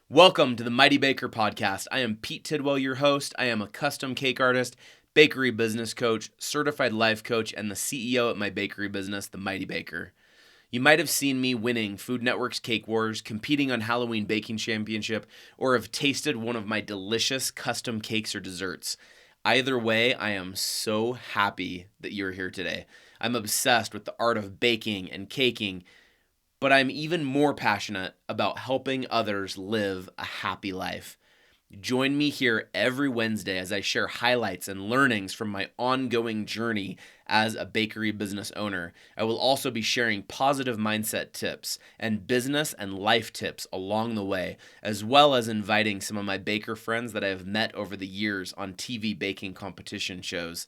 Welcome to the Mighty Baker Podcast. I am Pete Tidwell, your host. I am a custom cake artist, bakery business coach, certified life coach, and the CEO at my bakery business, The Mighty Baker. You might have seen me winning Food Network's Cake Wars, competing on Halloween Baking Championship, or have tasted one of my delicious custom cakes or desserts. Either way, I am so happy that you're here today. I'm obsessed with the art of baking and caking, but I'm even more passionate about helping others live a happy life. Join me here every Wednesday as I share highlights and learnings from my ongoing journey as a bakery business owner. I will also be sharing positive mindset tips and business and life tips along the way, as well as inviting some of my baker friends that I have met over the years on TV baking competition shows.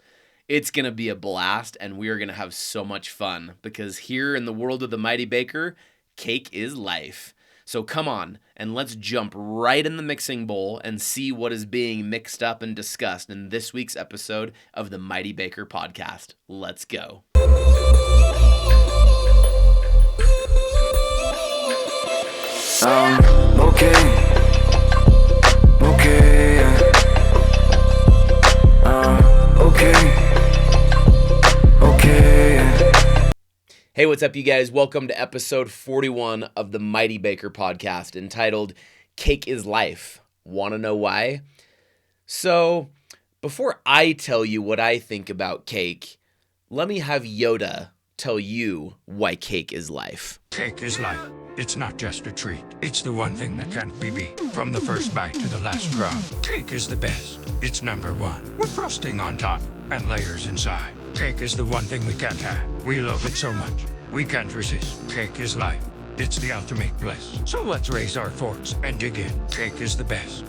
It's going to be a blast, and we are going to have so much fun because here in the world of the Mighty Baker, cake is life. So come on, and let's jump right in the mixing bowl and see what is being mixed up and discussed in this week's episode of the Mighty Baker Podcast. Let's go. Hey, what's up, you guys? Welcome to episode 41 of the Mighty Baker Podcast, entitled Cake is Life. Want to know why? So, before I tell you what I think about cake, let me have Yoda tell you why cake is life. Cake is life. It's not just a treat. It's the one thing that can't be beat. From the first bite to the last crumb, cake is the best. It's number one, with frosting on top and layers inside. Cake is the one thing we can't have. We love it so much, we can't resist. Cake is life. It's the ultimate bliss. So let's raise our forks and dig in. Cake is the best.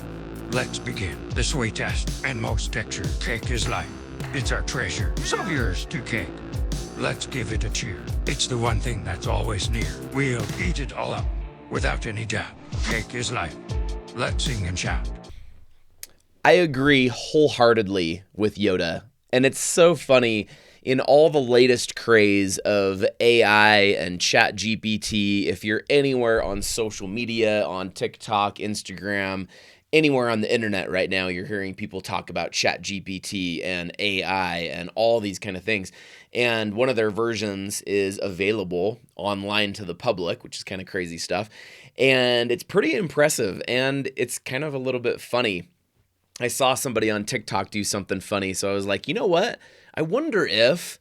Let's begin. The sweetest and most textured. Cake is life. It's our treasure. So here's to cake. Let's give it a cheer. It's the one thing that's always near. We'll eat it all up, without any doubt. Cake is life. Let's sing and shout. I agree wholeheartedly with Yoda. And it's so funny, in all the latest craze of AI and Chat GPT, if you're anywhere on social media, on TikTok, Instagram, anywhere on the internet right now, you're hearing people talk about Chat GPT and AI and all these kind of things. And one of their versions is available online to the public, which is kind of crazy stuff. And it's pretty impressive, and it's kind of a little bit funny. I saw somebody on TikTok do something funny, so I was like, you know what? I wonder if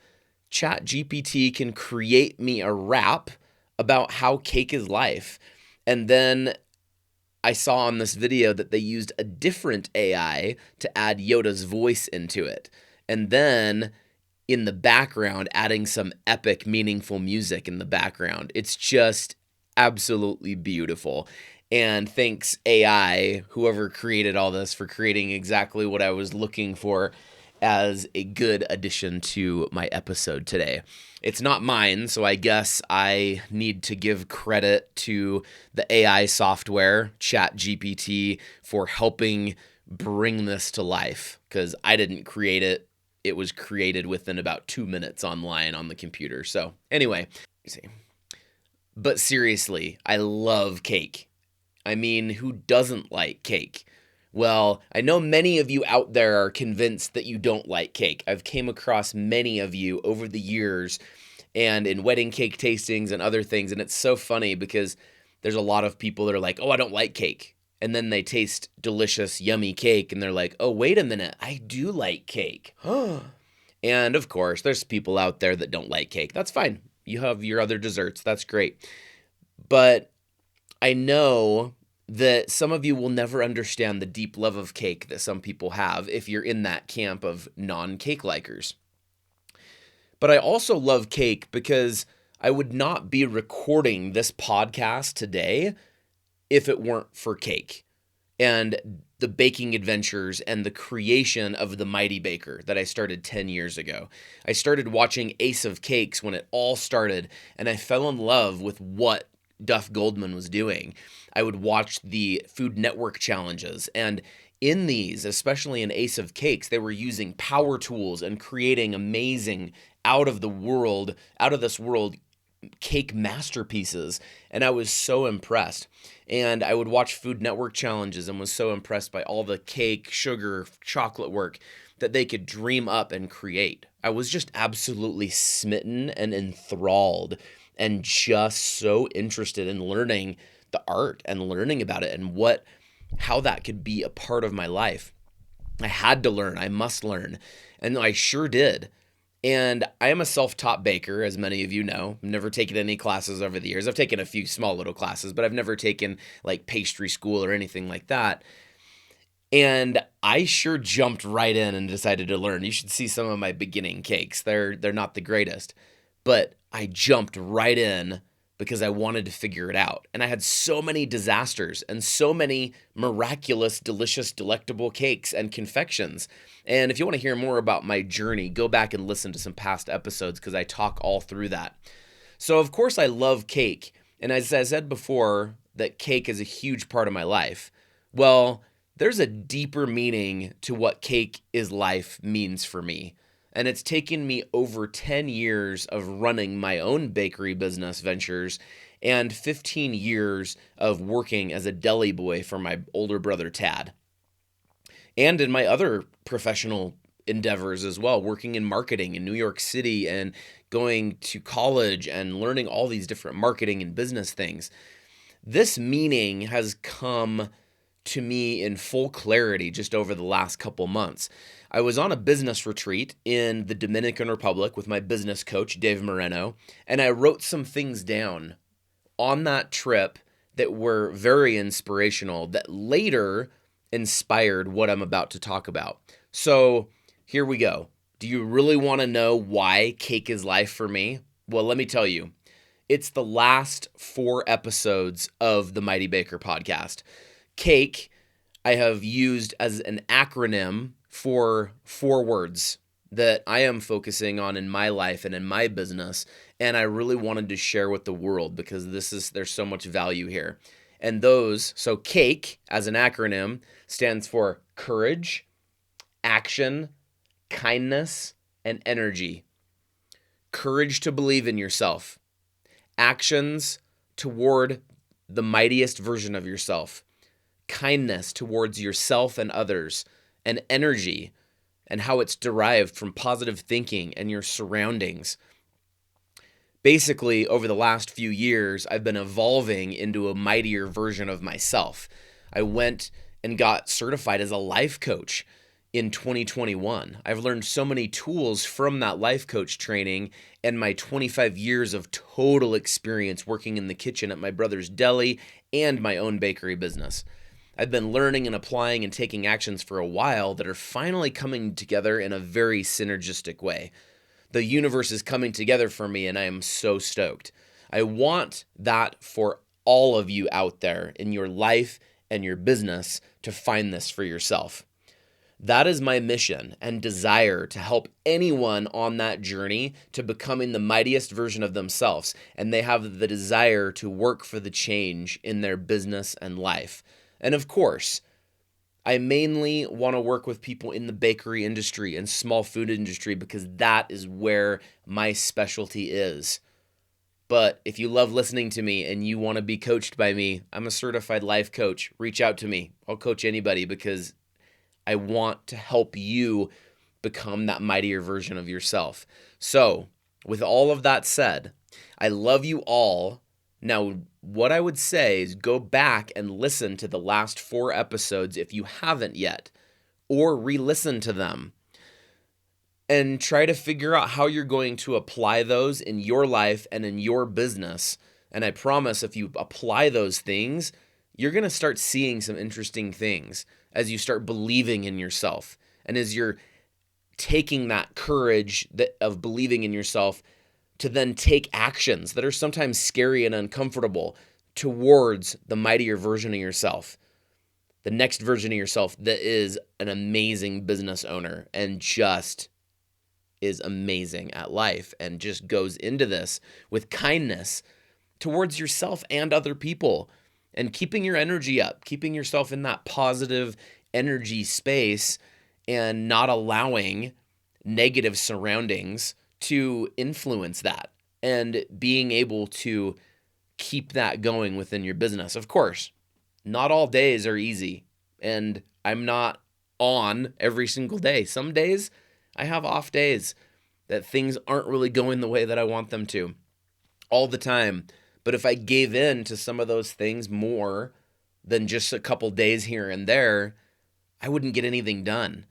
ChatGPT can create me a rap about how cake is life. And then I saw on this video that they used a different AI to add Yoda's voice into it. And then in the background, adding some epic, meaningful music in the background. It's just absolutely beautiful. And thanks AI, whoever created all this, for creating exactly what I was looking for as a good addition to my episode today. It's not mine, so I guess I need to give credit to the AI software, ChatGPT, for helping bring this to life, because I didn't create it. It was created within about 2 minutes online on the computer. So anyway, but seriously, I love cake. I mean, who doesn't like cake? Well, I know many of you out there are convinced that you don't like cake. I've came across many of you over the years and in wedding cake tastings and other things, and it's so funny because there's a lot of people that are like, oh, I don't like cake. And then they taste delicious, yummy cake, and they're like, oh, wait a minute, I do like cake. And of course, there's people out there that don't like cake. That's fine. You have your other desserts. That's great. But I know that some of you will never understand the deep love of cake that some people have if you're in that camp of non-cake likers. But I also love cake because I would not be recording this podcast today if it weren't for cake and the baking adventures and the creation of the Mighty Baker that I started 10 years ago. I started watching Ace of Cakes when it all started, and I fell in love with what Duff Goldman was doing. I would watch the Food Network challenges, and in these, especially in Ace of Cakes, they were using power tools and creating amazing out of this world cake masterpieces, and I was so impressed. And I would watch Food Network challenges and was so impressed by all the cake, sugar, chocolate work that they could dream up and create. I was just absolutely smitten and enthralled and just so interested in learning the art and learning about it and how that could be a part of my life. I had to learn. I must learn. And I sure did. And I am a self-taught baker, as many of you know. I've never taken any classes over the years. I've taken a few small little classes, but I've never taken like pastry school or anything like that. And I sure jumped right in and decided to learn. You should see some of my beginning cakes. They're not the greatest, but I jumped right in because I wanted to figure it out. And I had so many disasters and so many miraculous, delicious, delectable cakes and confections. And if you want to hear more about my journey, go back and listen to some past episodes because I talk all through that. So of course I love cake. And as I said before, that cake is a huge part of my life. Well, there's a deeper meaning to what cake is life means for me. And it's taken me over 10 years of running my own bakery business ventures and 15 years of working as a deli boy for my older brother, Tad. And in my other professional endeavors as well, working in marketing in New York City and going to college and learning all these different marketing and business things. This meaning has come to me in full clarity just over the last couple months. I was on a business retreat in the Dominican Republic with my business coach, Dave Moreno, and I wrote some things down on that trip that were very inspirational that later inspired what I'm about to talk about. So here we go. Do you really want to know why cake is life for me? Well, let me tell you. It's the last 4 episodes of the Mighty Baker podcast. Cake, I have used as an acronym for 4 words that I am focusing on in my life and in my business, and I really wanted to share with the world because there's so much value here. And so CAKE as an acronym stands for courage, action, kindness, and energy. Courage to believe in yourself. Actions toward the mightiest version of yourself. Kindness towards yourself and others, and energy, and how it's derived from positive thinking and your surroundings. Basically, over the last few years, I've been evolving into a mightier version of myself. I went and got certified as a life coach in 2021. I've learned so many tools from that life coach training and my 25 years of total experience working in the kitchen at my brother's deli and my own bakery business. I've been learning and applying and taking actions for a while that are finally coming together in a very synergistic way. The universe is coming together for me, and I am so stoked. I want that for all of you out there in your life and your business to find this for yourself. That is my mission and desire to help anyone on that journey to becoming the mightiest version of themselves, and they have the desire to work for the change in their business and life. And of course, I mainly want to work with people in the bakery industry and small food industry because that is where my specialty is. But if you love listening to me and you want to be coached by me, I'm a certified life coach. Reach out to me. I'll coach anybody because I want to help you become that mightier version of yourself. So, with all of that said, I love you all. Now, what I would say is go back and listen to the last 4 episodes if you haven't yet, or re-listen to them and try to figure out how you're going to apply those in your life and in your business. And I promise if you apply those things, you're going to start seeing some interesting things as you start believing in yourself. And as you're taking that courage of believing in yourself to then take actions that are sometimes scary and uncomfortable towards the mightier version of yourself, the next version of yourself that is an amazing business owner and just is amazing at life and just goes into this with kindness towards yourself and other people and keeping your energy up, keeping yourself in that positive energy space and not allowing negative surroundings to influence that. and being able to keep that going within your business. Of course, not all days are easy, and I'm not on every single day. Some days I have off days that things aren't really going the way that I want them to all the time. But if I gave in to some of those things more than just a couple days here and there, I wouldn't get anything done.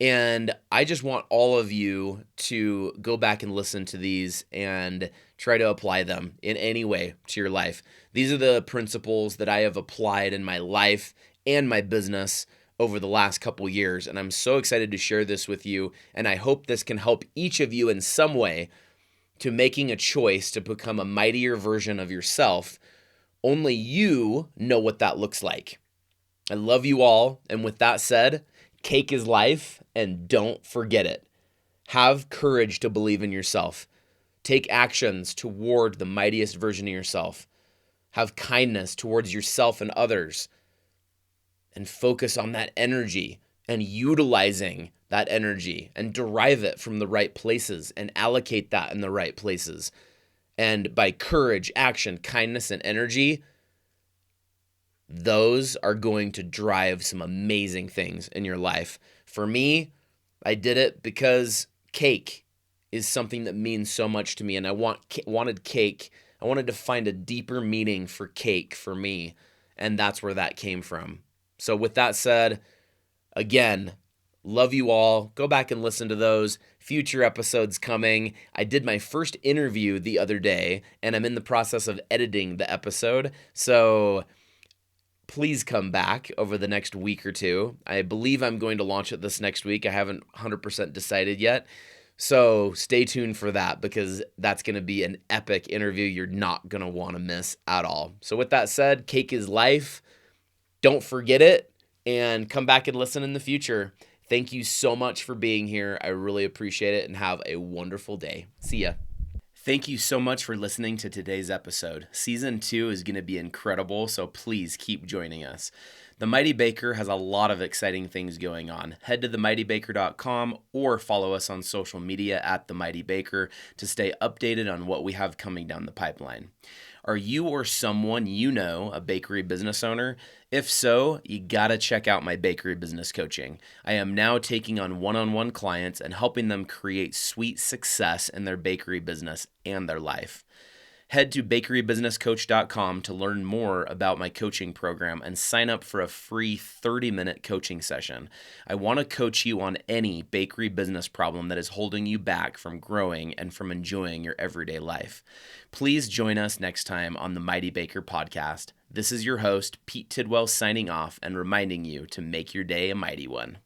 And I just want all of you to go back and listen to these and try to apply them in any way to your life. These are the principles that I have applied in my life and my business over the last couple years. And I'm so excited to share this with you. And I hope this can help each of you in some way to making a choice to become a mightier version of yourself. Only you know what that looks like. I love you all. And with that said, cake is life, and don't forget it. Have courage to believe in yourself. Take actions toward the mightiest version of yourself. Have kindness towards yourself and others. And focus on that energy and utilizing that energy and derive it from the right places and allocate that in the right places. And by courage, action, kindness, and energy, those are going to drive some amazing things in your life. For me, I did it because cake is something that means so much to me, and I wanted cake. I wanted to find a deeper meaning for cake for me, and that's where that came from. So with that said, again, love you all. Go back and listen to those future episodes coming. I did my first interview the other day, and I'm in the process of editing the episode. So please come back over the next week or two. I believe I'm going to launch it this next week. I haven't 100% decided yet. So stay tuned for that, because that's going to be an epic interview you're not going to want to miss at all. So with that said, cake is life. Don't forget it, and come back and listen in the future. Thank you so much for being here. I really appreciate it, and have a wonderful day. See ya. Thank you so much for listening to today's episode. Season 2 is going to be incredible, so please keep joining us. The Mighty Baker has a lot of exciting things going on. Head to themightybaker.com or follow us on social media at The Mighty Baker to stay updated on what we have coming down the pipeline. Are you or someone you know a bakery business owner? If so, you gotta check out my bakery business coaching. I am now taking on one-on-one clients and helping them create sweet success in their bakery business and their life. Head to bakerybusinesscoach.com to learn more about my coaching program and sign up for a free 30-minute coaching session. I want to coach you on any bakery business problem that is holding you back from growing and from enjoying your everyday life. Please join us next time on the Mighty Baker podcast. This is your host, Pete Tidwell, signing off and reminding you to make your day a mighty one.